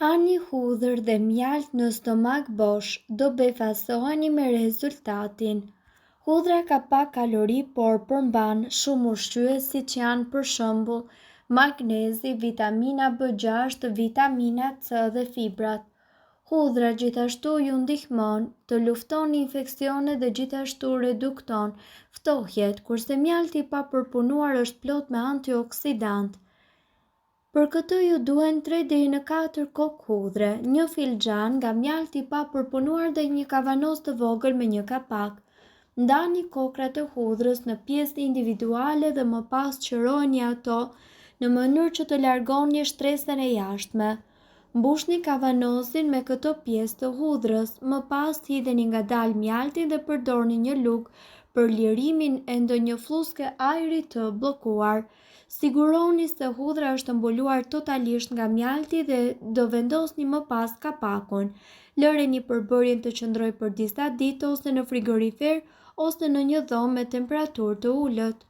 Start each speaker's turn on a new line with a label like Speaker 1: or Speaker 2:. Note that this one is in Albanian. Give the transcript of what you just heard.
Speaker 1: Hani hudhër dhe mjalt në stomak bosh, do befasoheni me rezultatin. Hudhra ka pak kalori, por përmban shumë ushqyes si që janë për shembull magnezi, vitamina B6, vitamina C dhe fibrat. Hudhra gjithashtu ju ndihmon të luftoni infeksionet dhe gjithashtu redukton ftohjet, kurse mjalti i papërpunuar është plot me antioksidant. Për këtë ju duhen 3 deri në 4 kokë hudhre, 1 filxhan nga mjalti i papërpunuar dhe një kavanos të vogël me një kapak. Ndani kokrat e hudhrës në pjesë individuale dhe më pas qërojeni ato në mënyrë që të largoni shtresën e jashtme. Mbushni kavanosin me këto pjesë të hudhrës, më pas hidheni ngadalë mjaltin dhe përdorni një lugë për lirimin e ndonjë fluske ajri të bllokuar. Siguroni se hudhra është mbuluar totalisht nga mjalti dhe do vendosni më pas kapakun. Lëreni përbërjen të qëndrojë për disa ditë ose në frigorifer ose në një dhomë me temperaturë të ulët.